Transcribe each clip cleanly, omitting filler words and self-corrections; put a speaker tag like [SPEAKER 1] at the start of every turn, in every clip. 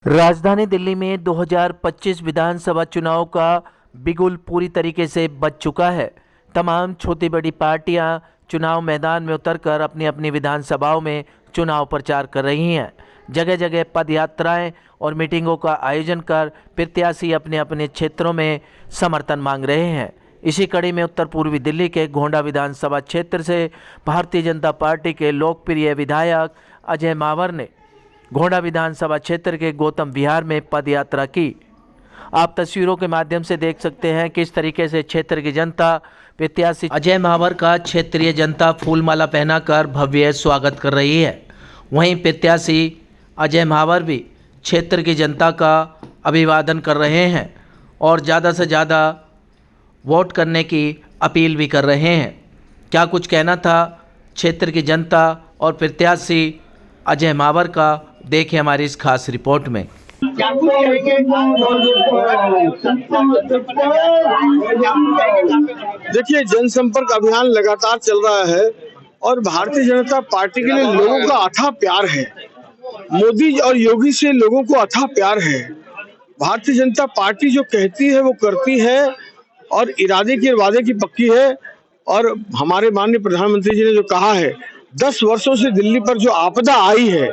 [SPEAKER 1] राजधानी दिल्ली में 2025 विधानसभा चुनाव का बिगुल पूरी तरीके से बज चुका है। तमाम छोटी बड़ी पार्टियां चुनाव मैदान में उतरकर अपनी अपनी विधानसभाओं में चुनाव प्रचार कर रही हैं। जगह जगह पद यात्राएं और मीटिंगों का आयोजन कर प्रत्याशी अपने अपने क्षेत्रों में समर्थन मांग रहे हैं। इसी कड़ी में उत्तर पूर्वी दिल्ली के गोंडा विधानसभा क्षेत्र से भारतीय जनता पार्टी के लोकप्रिय विधायक अजय मावर ने गोंडा विधानसभा क्षेत्र के गौतम विहार में पद यात्रा की। आप तस्वीरों के माध्यम से देख सकते हैं किस तरीके से क्षेत्र की जनता प्रत्याशी अजय मावर का क्षेत्रीय जनता फूलमाला पहनाकर भव्य स्वागत कर रही है। वहीं प्रत्याशी अजय मावर भी क्षेत्र की जनता का अभिवादन कर रहे हैं और ज़्यादा से ज़्यादा वोट करने की अपील भी कर रहे हैं। क्या कुछ कहना था क्षेत्र की जनता और प्रत्याशी अजय मावर का, देखिए हमारी इस खास रिपोर्ट में।
[SPEAKER 2] देखिए, जनसंपर्क अभियान लगातार चल रहा है और भारतीय जनता पार्टी के लिए लोगों का अथाह प्यार है। मोदी और योगी से लोगों को अथाह प्यार है। भारतीय जनता पार्टी जो कहती है वो करती है और इरादे की वादे की पक्की है। और हमारे माननीय प्रधानमंत्री जी ने जो कहा है, 10 वर्षों से दिल्ली पर जो आपदा आई है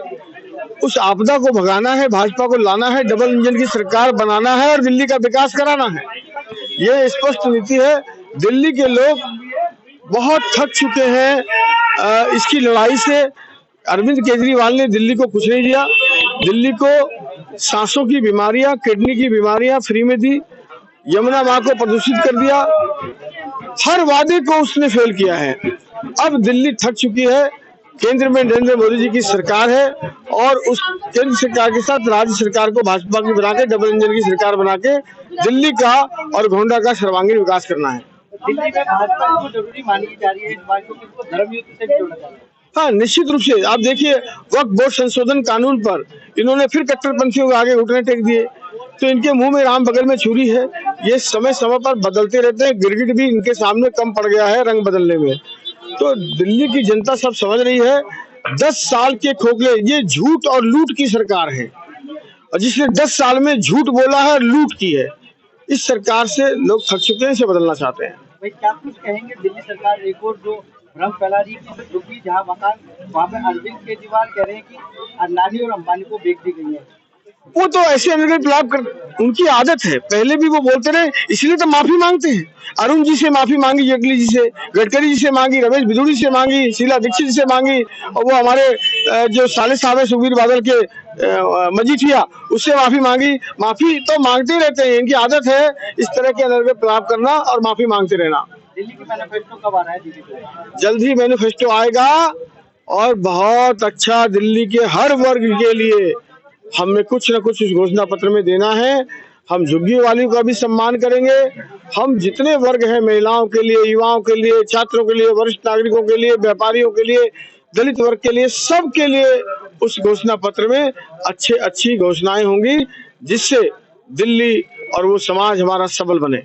[SPEAKER 2] उस आपदा को भगाना है, भाजपा को लाना है, डबल इंजन की सरकार बनाना है और दिल्ली का विकास कराना है। ये स्पष्ट नीति है। दिल्ली के लोग बहुत थक चुके हैं इसकी लड़ाई से। अरविंद केजरीवाल ने दिल्ली को कुछ नहीं दिया। दिल्ली को सांसों की बीमारियां, किडनी की बीमारियां फ्री में दी, यमुना माँ को प्रदूषित कर दिया। हर वादे को उसने फेल किया है। अब दिल्ली थक चुकी है। केंद्र में नरेंद्र मोदी जी की सरकार है और उस केंद्र सरकार के साथ राज्य सरकार को भाजपा की बना के, डबल इंजन की सरकार बना के दिल्ली का और गोंडा का सर्वांगीण विकास करना है।
[SPEAKER 3] दिल्ली में भाजपा को जरूरी मानी जा रही है, इस बात को किसको धर्म युद्ध से भी जोड़ा जा रहा है।
[SPEAKER 2] हाँ, निश्चित रूप से आप देखिए, वक्फ बोर्ड संशोधन कानून पर इन्होंने फिर कट्टरपंथियों के आगे घुटने टेक दिए, तो इनके मुंह में राम बगल में छुरी है। ये समय समय पर बदलते रहते हैं। गिरगिट भी इनके सामने कम पड़ गया है रंग बदलने में। तो दिल्ली की जनता सब समझ रही है। 10 साल के खोखले, ये झूठ और लूट की सरकार है और जिसने 10 साल में झूठ बोला है और लूट की है, इस सरकार से लोग थक चुके हैं, इसे बदलना चाहते हैं।
[SPEAKER 3] भाई, क्या कुछ कहेंगे? दिल्ली सरकार एक और जो भ्रम फैला रही है कि जहाँ मकान वहाँ पे अरविंद केजरीवाल कह रहे हैं कि अडानी और अंबानी को बेच दी गई है।
[SPEAKER 2] वो तो ऐसे अनगढ़ कर, उनकी आदत है। पहले भी वो बोलते रहे, इसलिए तो माफी मांगते हैं। अरुण जी से माफी मांगी, जेटली जी से, गडकरी जी से मांगी, रमेश बिधूड़ी से मांगी, शीला दीक्षित से मांगी, और वो हमारे जो साले साहब है सुखबीर बादल के मजीठिया, उससे माफी मांगी। माफी तो मांगते ही रहते हैं। इनकी आदत है इस तरह के अनगढ़ करना और माफी मांगते रहना।
[SPEAKER 3] दिल्ली की मैनिफेस्टो कब आ रहा है?
[SPEAKER 2] जल्द ही मैनिफेस्टो आएगा और बहुत अच्छा दिल्ली के हर वर्ग के लिए हमें कुछ न कुछ इस घोषणा पत्र में देना है। हम झुग्गी वालों का भी सम्मान करेंगे। हम जितने वर्ग हैं, महिलाओं के लिए, युवाओं के लिए, छात्रों के लिए, वरिष्ठ नागरिकों के लिए, व्यापारियों के लिए, दलित वर्ग के लिए, सबके लिए उस घोषणा पत्र में अच्छी घोषणाएं होंगी जिससे दिल्ली और वो समाज हमारा सबल बने।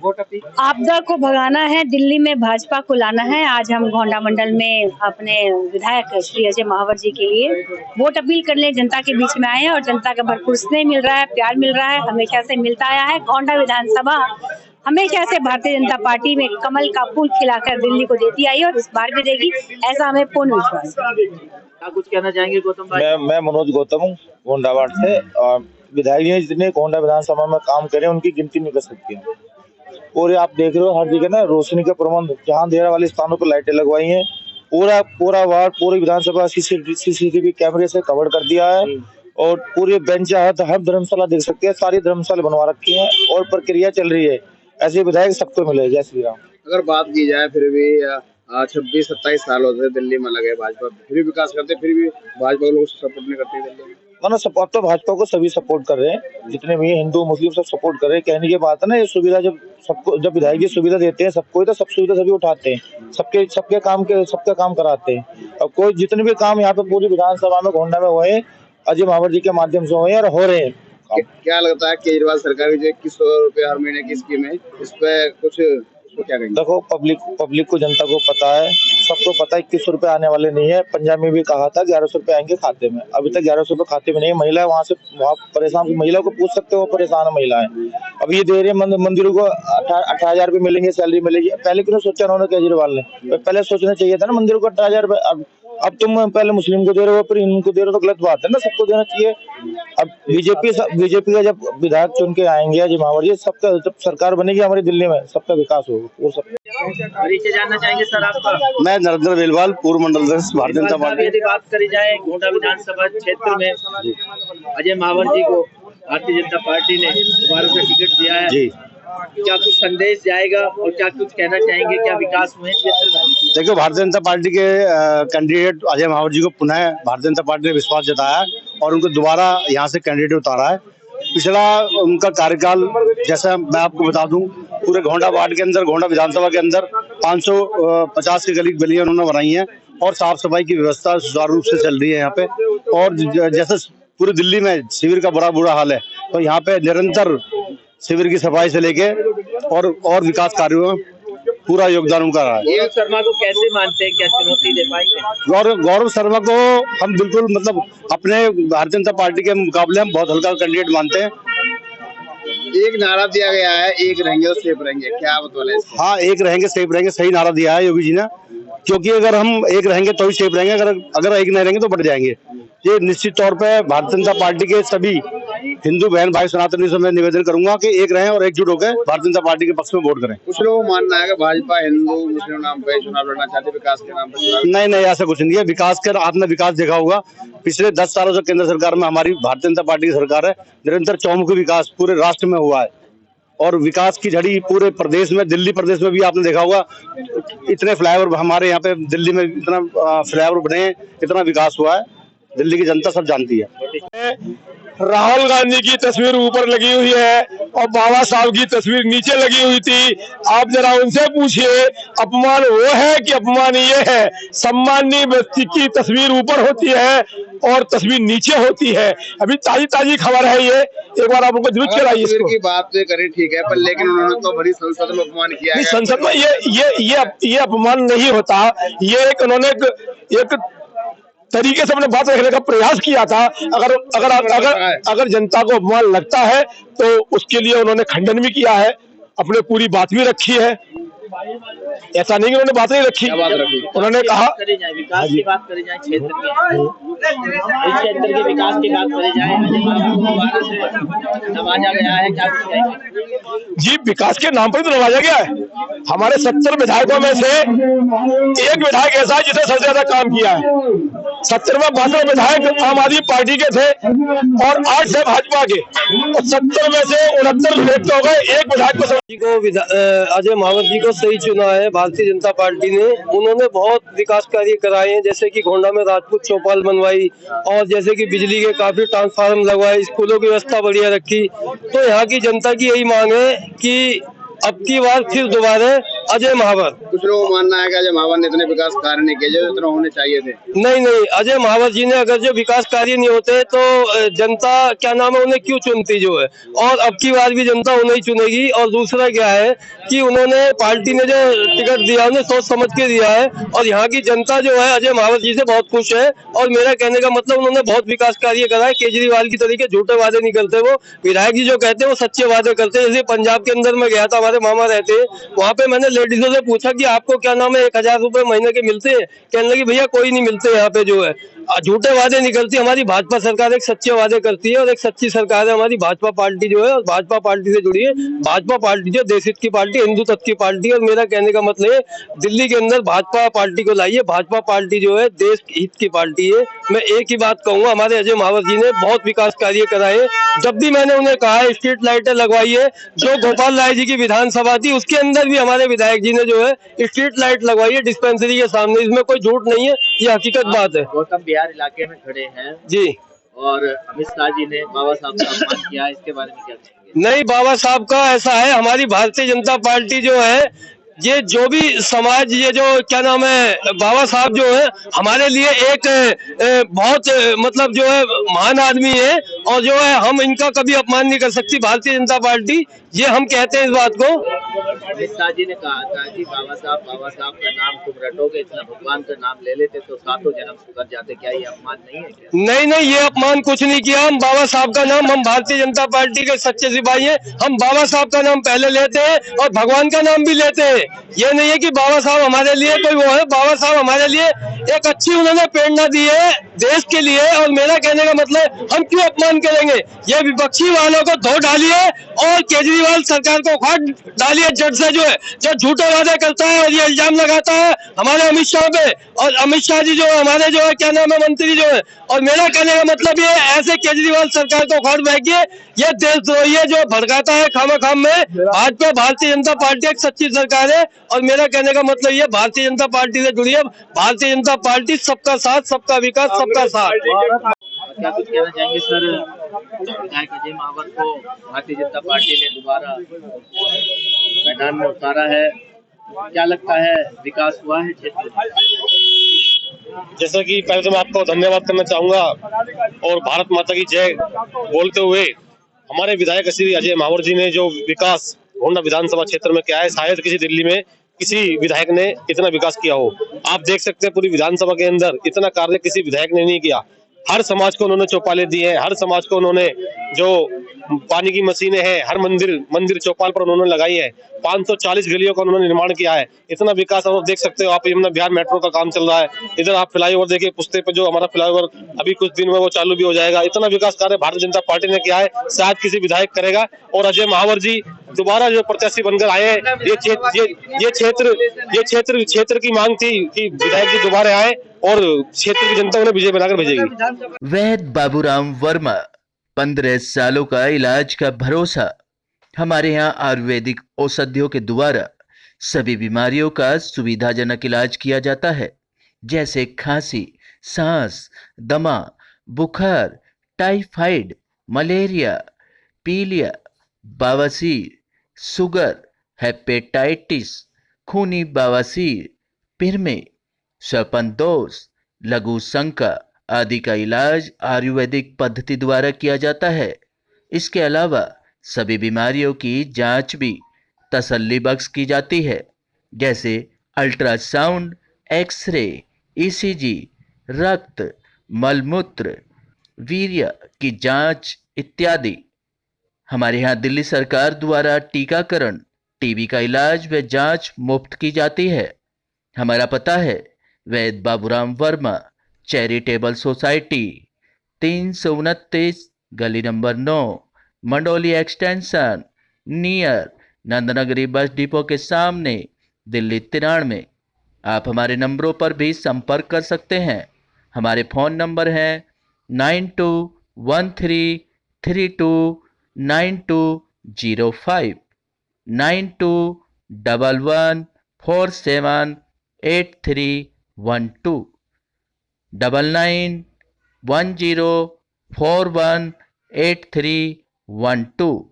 [SPEAKER 4] आपदा को भगाना है, दिल्ली में भाजपा को लाना है। आज हम गोंडा मंडल में अपने विधायक श्री अजय मावर जी के लिए वोट अपील करने जनता के बीच में आए हैं और जनता का भरपूर स्नेह मिल रहा है, प्यार मिल रहा है, हमेशा से मिलता आया है। गोंडा विधानसभा हमेशा से भारतीय जनता पार्टी में कमल का फूल खिलाकर दिल्ली को देती आई और इस बार भी देगी, ऐसा हमें पूर्ण विश्वास है।
[SPEAKER 3] क्या कुछ कहना चाहेंगे गौतम भाई?
[SPEAKER 5] मैं मनोज गौतम हूँ, गोंडा वार्ड से। विधायक जी जितने गोंडा विधानसभा में काम करे उनकी गिनती नहीं कर सकती। और आप देख रहे हो हर जगह ना रोशनी का प्रबंध, जहाँ अंधेरा वाले स्थानों पर लाइटें लगवाई हैं। पूरा वार्ड, पूरी विधानसभा सीसीटीवी कैमरे से कवर कर दिया है और पूरे बेंच हर धर्मशाला देख सकते हैं। सारी धर्मशाला बनवा रखी है और प्रक्रिया चल रही है। ऐसे विधायक सबको मिले। जय श्री राम।
[SPEAKER 6] अगर बात की जाए, फिर भी 26-27 साल होते दिल्ली में लगे भाजपा, फिर भी विकास करते, फिर भी भाजपा लोग सपोर्ट नहीं करते दिल्ली में।
[SPEAKER 5] ना सपोर्ट तो भाजपा को सभी सपोर्ट कर रहे हैं, जितने भी हिंदू मुस्लिम सब सपोर्ट कर रहे हैं। कहने की बात है ना, ये सुविधा जब विधायक जी सुविधा देते हैं सबको, तो सब सुविधा सभी उठाते हैं, सबके काम कराते हैं। और कोई जितने भी काम यहाँ पे पूरी विधानसभा में गोंडा में हुए अजय मावर जी के माध्यम से हुए और हो रहे हैं।
[SPEAKER 6] क्या लगता है केजरीवाल सरकार की जो 2100 रुपए हर महीने की स्कीम है, इस पे कुछ तो क्या कहेंगे?
[SPEAKER 5] देखो, पब्लिक को, जनता को पता है, सबको पता है 2100 रुपए आने वाले नहीं है। पंजाब में भी कहा था 1100 रुपए आएंगे खाते में, अभी तक 1100 रुपए खाते में नहीं है। महिला वहाँ परेशान, महिला को पूछ सकते हो, परेशान है महिलाएं। अब ये दे रहे मंदिरों को 18,000 रुपए मिलेंगे, सैलरी मिलेगी। पहले क्यों सोचा उन्होंने, केजरीवाल ने? पहले सोचना चाहिए था ना मंदिरों को 18,000 रुपए। अब तुम पहले मुस्लिम को दे रहे हो, फिर इनको दे रहे हो, तो गलत बात है ना, सबको देना चाहिए। अब बीजेपी का जब विधायक चुन के आएंगे अजय महावर जी, सबका जब सरकार बनेगी हमारी दिल्ली में, सबका विकास होगा। वो सब
[SPEAKER 3] परिचय जानना चाहेंगे सर आपका?
[SPEAKER 2] मैं नरेंद्र बेलवाल, पूर्व मंडल अध्यक्ष भारतीय जनता पार्टी।
[SPEAKER 3] यदि बात करी जाए गोंडा विधानसभा क्षेत्र में अजय महावर जी को भारतीय जनता पार्टी ने दोबारा से टिकट दिया है
[SPEAKER 2] जी,
[SPEAKER 3] क्या कुछ संदेश जाएगा और क्या कुछ कहना चाहेंगे, क्या विकास हुए क्षेत्र में?
[SPEAKER 2] देखियो, भारतीय जनता पार्टी के कैंडिडेट अजय महावर जी को पुनः भारतीय जनता पार्टी ने विश्वास जताया है और उनको दोबारा यहाँ से कैंडिडेट उतारा है। पिछला उनका कार्यकाल, जैसा मैं आपको बता दूं, पूरे गोंडा वार्ड के अंदर, गोंडा विधानसभा के अंदर 550 की गलियां उन्होंने बनाई हैं और साफ सफाई की व्यवस्था सुचारू रूप से चल रही है यहाँ पे। और जैसे पूरी दिल्ली में शिविर का बड़ा बुरा हाल है, तो यहाँ पे निरंतर शिविर की सफाई से लेके और विकास कार्यों में पूरा योगदान उनका रहा है।
[SPEAKER 3] गौरव शर्मा को कैसे मानते हैं, क्या चुनौती दे पाएंगे?
[SPEAKER 2] गौरव शर्मा को हम बिल्कुल, मतलब अपने भारतीय जनता पार्टी के मुकाबले हम बहुत हल्का कैंडिडेट मानते हैं।
[SPEAKER 6] एक नारा दिया गया है, एक रहेंगे और सेफ रहेंगे, क्या बतौले?
[SPEAKER 2] हाँ, एक रहेंगे सेफ रहेंगे, सही नारा दिया है योगी जी ने, क्योंकि अगर हम एक रहेंगे तो ही सेफ रहेंगे, अगर एक नहीं रहेंगे तो बढ़ जाएंगे। ये निश्चित तौर पे भारतीय जनता पार्टी के सभी हिंदू बहन भाई सनातनी से मैं निवेदन करूंगा कि एक रहें और एकजुट होकर भारतीय जनता पार्टी के पक्ष में वोट करें।
[SPEAKER 6] कुछ लोगों को मानना है कि भाजपा हिंदू मुस्लिम नाम पे चुनाव लड़ना चाहती है, विकास के नाम पर।
[SPEAKER 2] नहीं, ऐसा कुछ नहीं है। विकास कर, आपने विकास देखा होगा, पिछले 10 सालों से केंद्र सरकार में हमारी भारतीय जनता पार्टी की सरकार है, निरंतर चौमुखी विकास पूरे राष्ट्र में हुआ है और विकास की झड़ी पूरे प्रदेश में, दिल्ली प्रदेश में भी आपने देखा होगा, इतने फ्लाईओवर हमारे यहाँ पे दिल्ली में, इतना फ्लाईओवर बने, इतना विकास हुआ है, दिल्ली की जनता सब जानती है।
[SPEAKER 7] राहुल गांधी की तस्वीर ऊपर लगी हुई है और बाबा साहब की तस्वीर नीचे लगी हुई थी। आप जरा उनसे पूछिए, अपमान वो है कि अपमान ये है? सम्माननीय व्यक्ति की तस्वीर ऊपर होती है और तस्वीर नीचे होती है। अभी ताजी खबर है ये, एक बार आप उनको जरूर कराइए इसको।
[SPEAKER 6] की बात तो करें ठीक है, पर लेकिन उन्होंने तो बड़ी संसद में अपमान किया है।
[SPEAKER 7] संसद में ये अपमान नहीं होता, ये उन्होंने एक तरीके से अपने बात रखने का प्रयास किया था। अगर जनता को अपमान लगता है तो उसके लिए उन्होंने खंडन भी किया है, अपने पूरी बात भी रखी है। ऐसा नहीं कि उन्होंने बात नहीं रखी, उन्होंने कहा
[SPEAKER 3] विकास की बात करी जाए, क्षेत्र के विकास की बात करी जाए, नवाजा गया है, क्या
[SPEAKER 7] जी विकास के नाम पर ही तो नवाजा गया है। हमारे 70 विधायकों में से एक विधायक ऐसा है जिसने सबसे ज्यादा काम किया है। 70 में 62 विधायक आम आदमी पार्टी के थे और 8 से भाजपा के, और 70 में से 69 विधायक हो गए, एक विधायक को
[SPEAKER 8] अजय महावर जी को सही चुना है भारतीय जनता पार्टी ने। उन्होंने बहुत विकास कार्य कराए हैं, जैसे कि गोंडा में राजपूत चौपाल बनवाई और जैसे कि बिजली के काफी ट्रांसफार्मर लगवाए, स्कूलों की व्यवस्था बढ़िया रखी। तो यहाँ की जनता की यही मांग है कि अब की बार फिर दोबारा अजय महावर।
[SPEAKER 6] कुछ लोगों को मानना है कि अजय महावर ने इतने विकास कार्य नहीं किए जो इतना होने चाहिए थे।
[SPEAKER 8] नहीं, अजय महावर जी ने अगर जो विकास कार्य नहीं होते तो जनता क्या नाम है उन्हें क्यों चुनती जो है, और अब की बार भी जनता उन्हें चुनेगी। और दूसरा क्या है कि उन्होंने पार्टी ने जो टिकट दिया उन्हें सोच समझ के दिया है और यहाँ की जनता जो है अजय महावर जी से बहुत खुश है। और मेरा कहने का मतलब उन्होंने बहुत विकास कार्य करा है। केजरीवाल की तरीके झूठे वादे नहीं करते, वो विधायक जी जो कहते हैं वो सच्चे वादे करते हैं। जैसे पंजाब के अंदर में गया था, मामा रहते हैं वहां पे, मैंने लेडीजों से पूछा कि आपको क्या नाम है 1000 रुपए महीने के मिलते हैं? कहने लगी भैया कोई नहीं मिलते यहाँ पे जो है। झूठे वादे नहीं करती हमारी भाजपा सरकार, एक सच्चे वादे करती है और एक सच्ची सरकार है हमारी भाजपा पार्टी जो है। और भाजपा पार्टी से जुड़ी है, भाजपा पार्टी जो देश हित की पार्टी, हिंदू तत्व की पार्टी। और मेरा कहने का मतलब है दिल्ली के अंदर भाजपा पार्टी को लाइए, भाजपा पार्टी जो है देश हित की पार्टी है। मैं एक ही बात कहूंगा, हमारे अजय महावर जी ने बहुत विकास कार्य कराए। जब भी मैंने उन्हें कहा है स्ट्रीट लाइटें लगवाई है, जो गोपाल राय जी की विधानसभा थी उसके अंदर भी हमारे विधायक जी ने जो है स्ट्रीट लाइट लगवाई है डिस्पेंसरी के सामने। इसमें कोई झूठ नहीं है, ये हकीकत बात है।
[SPEAKER 3] गौतम बिहार इलाके में खड़े हैं
[SPEAKER 8] जी,
[SPEAKER 3] और अमित शाह जी ने बाबा साहब का अपमान किया, इसके बारे में क्या कहेंगे?
[SPEAKER 8] नहीं, बाबा साहब का ऐसा है, हमारी भारतीय जनता पार्टी जो है ये जो भी समाज, ये जो क्या नाम है बाबा साहब जो है हमारे लिए एक बहुत मतलब जो है महान आदमी है और जो है हम इनका कभी अपमान नहीं कर सकती भारतीय जनता पार्टी, ये हम कहते हैं इस बात को।
[SPEAKER 9] अमित शाह जी ने कहा था कि बाबा साहब का नाम तुम रटोगे, इतना भगवान का नाम ले लेते तो सातों जन्म सुधर जाते। क्या ये अपमान नहीं है क्या?
[SPEAKER 8] नहीं, ये अपमान कुछ नहीं किया। हम बाबा साहब का नाम, हम भारतीय जनता पार्टी के सच्चे सिपाही हैं। हम बाबा साहब का नाम पहले लेते हैं और भगवान का नाम भी लेते हैं। ये नहीं है कि बाबा साहब हमारे लिए कोई वो है। बाबा साहब हमारे लिए एक अच्छी उन्होंने प्रेरणा दी है देश के लिए। और मेरा कहने का मतलब, हम क्यों अपमान करेंगे? ये विपक्षी वालों को धो डालिए और केजरीवाल सरकार को उखाड़ डालिए जड़ से, जो है जो झूठे वादे करता है और ये इल्जाम लगाता है हमारे अमित शाह पे। और अमित शाह जी जो है हमारे जो है क्या नाम है मंत्री जो है। और मेरा कहने का मतलब ये ऐसे केजरीवाल सरकार को उखाड़ फेंकिए। ये देशद्रोही है जो भड़काता है खाम में। भाजपा भारतीय जनता पार्टी एक सच्ची सरकार है। और मेरा कहने का मतलब ये, भारतीय जनता पार्टी से जुड़िए। भारतीय जनता पार्टी सबका साथ, सबका विकास, सबका साथ।
[SPEAKER 9] क्या कुछ कहना चाहेंगे सर? विधायक अजय महावर को भारतीय जनता पार्टी ने दोबारा मैदान में उतारा है, क्या लगता है विकास हुआ है क्षेत्र में?
[SPEAKER 7] जैसा कि पहले तो मैं आपको धन्यवाद करना चाहूंगा और भारत माता की जय बोलते हुए, हमारे विधायक श्री अजय महावर जी ने जो विकास गोंडा विधानसभा क्षेत्र में किया है, शायद किसी दिल्ली में किसी विधायक ने इतना विकास किया हो। आप देख सकते हैं पूरी विधानसभा के अंदर इतना कार्य किसी विधायक ने नहीं किया। हर समाज को उन्होंने चौपाले दिए हैं, हर समाज को उन्होंने जो पानी की मशीनें हैं, हर मंदिर चौपाल पर उन्होंने लगाई है। 540 गलियों का उन्होंने निर्माण किया है। इतना विकास आप देख सकते हो। आप यमुना बिहार मेट्रो का काम चल रहा है। इधर आप फ्लाईओवर देखिए, पुश्ते पे जो हमारा फ्लाईओवर अभी कुछ दिन में वो चालू भी हो जाएगा। इतना विकास कार्य भारतीय जनता पार्टी ने किया है, शायद किसी विधायक करेगा। और अजय महावर जी दोबारा जो प्रत्याशी बनकर आए हैं, ये क्षेत्र की मांग थी कि विधायक जी दोबारा आए और क्षेत्र की जनता उन्हें विजय बनाकर भेजेगी।
[SPEAKER 1] वैद्य बाबूराम वर्मा, 15 सालों का इलाज का भरोसा। हमारे यहाँ आयुर्वेदिक औषधियों के द्वारा सभी बीमारियों का सुविधाजनक इलाज किया जाता है, जैसे खांसी, सांस, दमा, बुखार, टाइफाइड, मलेरिया, पीलिया, बवासीर, शुगर, हेपेटाइटिस, खूनी बवासीर, पिरमे, श्वपनदोष, लघु शंका आदि का इलाज आयुर्वेदिक पद्धति द्वारा किया जाता है। इसके अलावा सभी बीमारियों की जांच भी तसल्ली बख्श की जाती है, जैसे अल्ट्रासाउंड, एक्सरे, ईसीजी, रक्त, मलमूत्र, वीर्य की जांच इत्यादि। हमारे यहाँ दिल्ली सरकार द्वारा टीकाकरण, टीबी का इलाज व जांच मुफ्त की जाती है। हमारा पता है वैद्य बाबूराम वर्मा चैरिटेबल सोसाइटी, 329 गली number 9, Mandoli extension, near Nand Nagri bus depot के सामने, दिल्ली 93। आप हमारे नंबरों पर भी संपर्क कर सकते हैं। हमारे फ़ोन नंबर हैं 9213329205, 9211478312, 9910418312।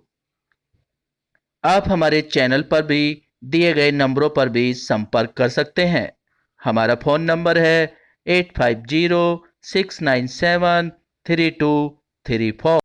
[SPEAKER 1] आप हमारे चैनल पर भी दिए गए नंबरों पर भी संपर्क कर सकते हैं। हमारा फ़ोन नंबर है 8506973234।